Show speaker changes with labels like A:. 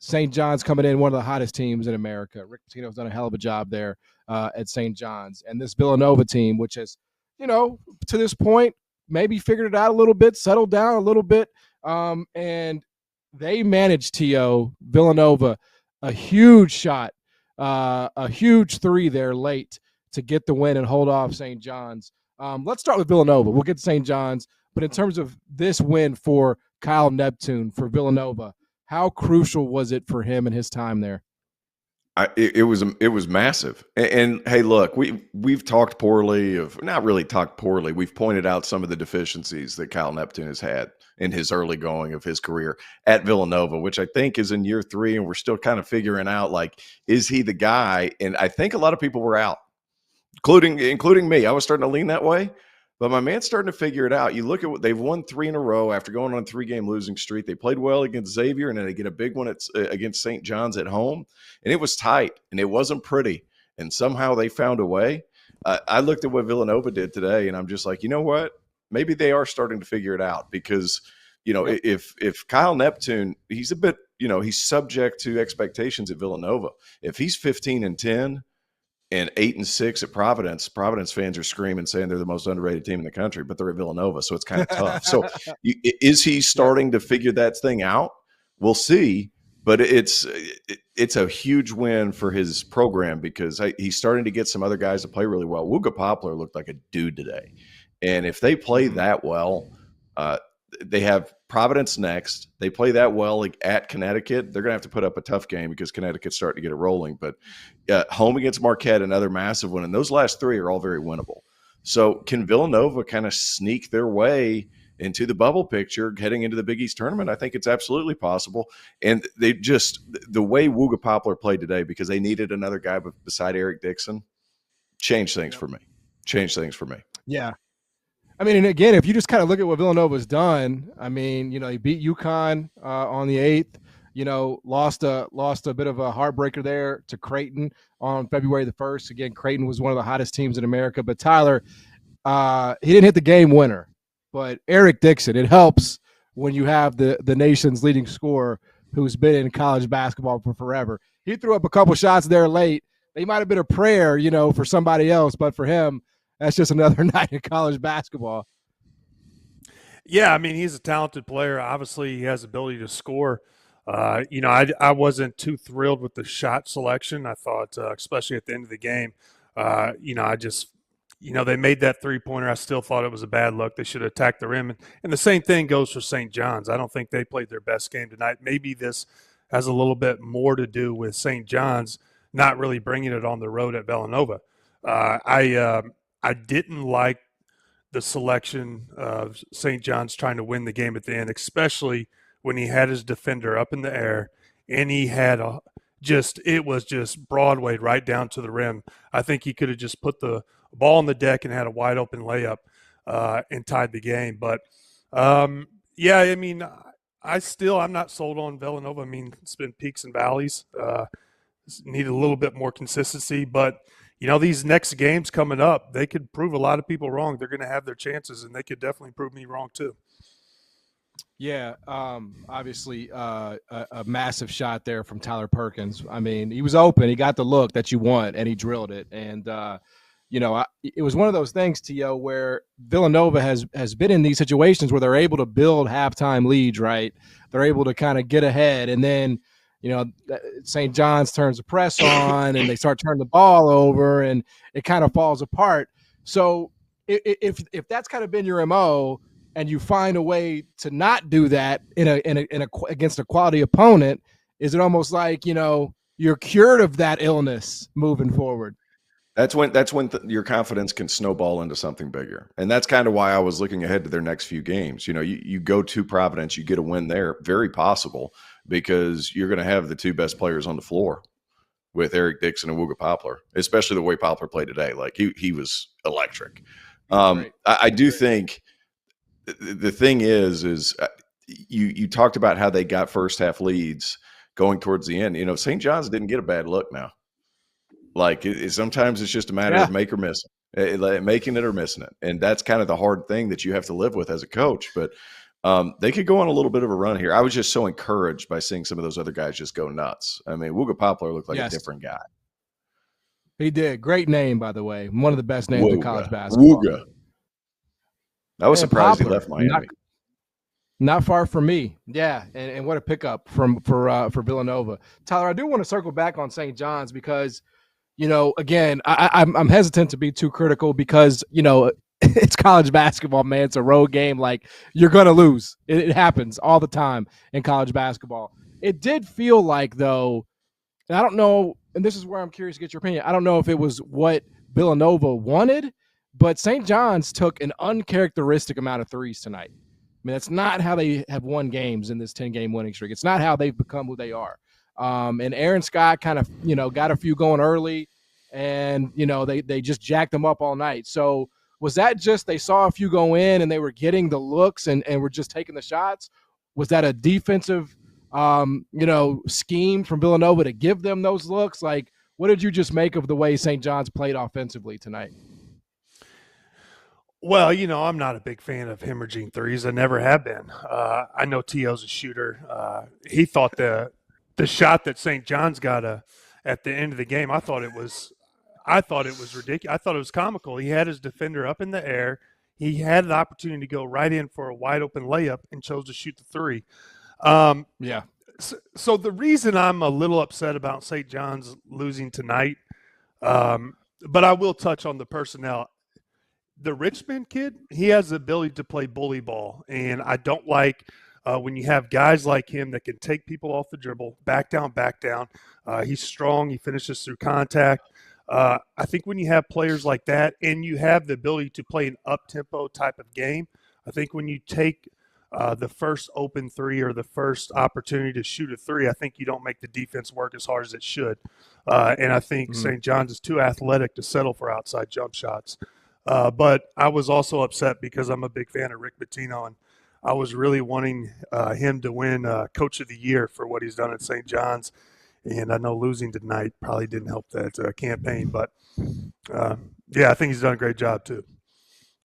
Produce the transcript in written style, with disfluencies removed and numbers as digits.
A: St. John's coming in, one of the hottest teams in America. Rick Pitino's done a hell of a job there at St. John's. And this Villanova team, which has, to this point, maybe figured it out a little bit, settled down a little bit. And they managed, Villanova, a huge shot, a huge three there late to get the win and hold off St. John's. Let's start with Villanova. We'll get to St. John's. But in terms of this win for Kyle Neptune, for Villanova, how crucial was it for him and his time there?
B: It was massive. And hey, look, we've talked poorly of, not really talked poorly. We've pointed out some of the deficiencies that Kyle Neptune has had in his early going of his career at Villanova, which I think is in year 3. And we're still kind of figuring out, like, is he the guy? And I think a lot of people were out, including me. I was starting to lean that way. But my man's starting to figure it out. You look at what they've won 3 in a row after going on a 3-game losing streak. They played well against Xavier, and then they get a big one against St. John's at home. And it was tight, and it wasn't pretty. And somehow they found a way. I looked at what Villanova did today, and I'm just like, you know what? Maybe they are starting to figure it out because, if Kyle Neptune, he's a bit, he's subject to expectations at Villanova. If he's 15-10, and 8-6 at Providence fans are screaming, saying they're the most underrated team in the country, but they're at Villanova, so it's kind of tough. So is he starting to figure that thing out? We'll see, but it's a huge win for his program because he's starting to get some other guys to play really well. Wooga Poplar looked like a dude today. And if they play that well, they have Providence next. They play that well at Connecticut. They're going to have to put up a tough game because Connecticut's starting to get it rolling. But home against Marquette, another massive one. And those last 3 are all very winnable. So can Villanova kind of sneak their way into the bubble picture heading into the Big East tournament? I think it's absolutely possible. And they just – the way Wooga Poplar played today, because they needed another guy beside Eric Dixon, changed things for me.
A: Yeah. I mean, and again, if you just kind of look at what Villanova's done, I mean, he beat UConn on the 8th, lost a bit of a heartbreaker there to Creighton on February the 1st. Again, Creighton was one of the hottest teams in America. But Tyler, he didn't hit the game winner. But Eric Dixon, it helps when you have the nation's leading scorer who's been in college basketball for forever. He threw up a couple shots there late. They might have been a prayer, for somebody else, but for him, that's just another night in college basketball.
C: Yeah, I mean, he's a talented player. Obviously, he has the ability to score. I wasn't too thrilled with the shot selection. I thought, especially at the end of the game, they made that three-pointer. I still thought it was a bad look. They should have attacked the rim. And the same thing goes for St. John's. I don't think they played their best game tonight. Maybe this has a little bit more to do with St. John's not really bringing it on the road at Villanova. I didn't like the selection of St. John's trying to win the game at the end, especially when he had his defender up in the air and he had it was just Broadway right down to the rim. I think he could have just put the ball on the deck and had a wide open layup and tied the game. But I mean, I'm not sold on Villanova. I mean, it's been peaks and valleys. Need a little bit more consistency, but these next games coming up, they could prove a lot of people wrong. They're going to have their chances, and they could definitely prove me wrong too.
A: Yeah, obviously a massive shot there from Tyler Perkins. I mean, he was open. He got the look that you want, and he drilled it. And, it was one of those things, T.O., where Villanova has been in these situations where they're able to build halftime leads, right? They're able to kind of get ahead, and then – St. John's turns the press on and they start turning the ball over and it kind of falls apart. So if that's kind of been your MO and you find a way to not do that against a quality opponent, is it almost like, you're cured of that illness moving forward?
B: That's when your confidence can snowball into something bigger. And that's kind of why I was looking ahead to their next few games. You go to Providence, you get a win there, very possible, because you're going to have the 2 best players on the floor with Eric Dixon and Wooga Poplar, especially the way Poplar played today. Like he was electric. I do think the thing is you talked about how they got first half leads going towards the end. St. John's didn't get a bad look now. Like sometimes it's just a matter of make or miss it, making it or missing it. And that's kind of the hard thing that you have to live with as a coach. But They could go on a little bit of a run here. I was just so encouraged by seeing some of those other guys just go nuts. I mean, Wooga Poplar looked like a different guy.
A: He did. Great name, by the way. One of the best names in college basketball.
B: Wooga. I was surprised Poplar, he left Miami.
A: Not far from me. Yeah, and what a pickup for Villanova. Tyler, I do want to circle back on St. John's because, again, I'm hesitant to be too critical because, it's college basketball, man. It's a road game. Like, you're going to lose. It happens all the time in college basketball. It did feel like, though, and I don't know, and this is where I'm curious to get your opinion. I don't know if it was what Villanova wanted, but St. John's took an uncharacteristic amount of threes tonight. I mean, that's not how they have won games in this 10-game winning streak. It's not how they've become who they are. And Aaron Scott kind of, got a few going early, and, they just jacked them up all night. So was that just they saw a few go in and they were getting the looks and were just taking the shots? Was that a defensive, scheme from Villanova to give them those looks? Like, what did you just make of the way St. John's played offensively tonight?
C: Well, I'm not a big fan of hemorrhaging threes. I never have been. I know T.O.'s a shooter. He thought the shot that St. John's got at the end of the game, I thought it was ridiculous. I thought it was comical. He had his defender up in the air. He had the opportunity to go right in for a wide open layup and chose to shoot the three.
A: Yeah.
C: So the reason I'm a little upset about St. John's losing tonight, but I will touch on the personnel. The Richmond kid, he has the ability to play bully ball, and I don't like when you have guys like him that can take people off the dribble, back down. He's strong. He finishes through contact. I think when you have players like that and you have the ability to play an up-tempo type of game, I think when you take the first open three or the first opportunity to shoot a three, I think you don't make the defense work as hard as it should. And I think St. John's is too athletic to settle for outside jump shots. But I was also upset because I'm a big fan of Rick Pitino, and I was really wanting him to win Coach of the Year for what he's done at St. John's. And I know losing tonight probably didn't help that campaign. But, I think he's done a great job too.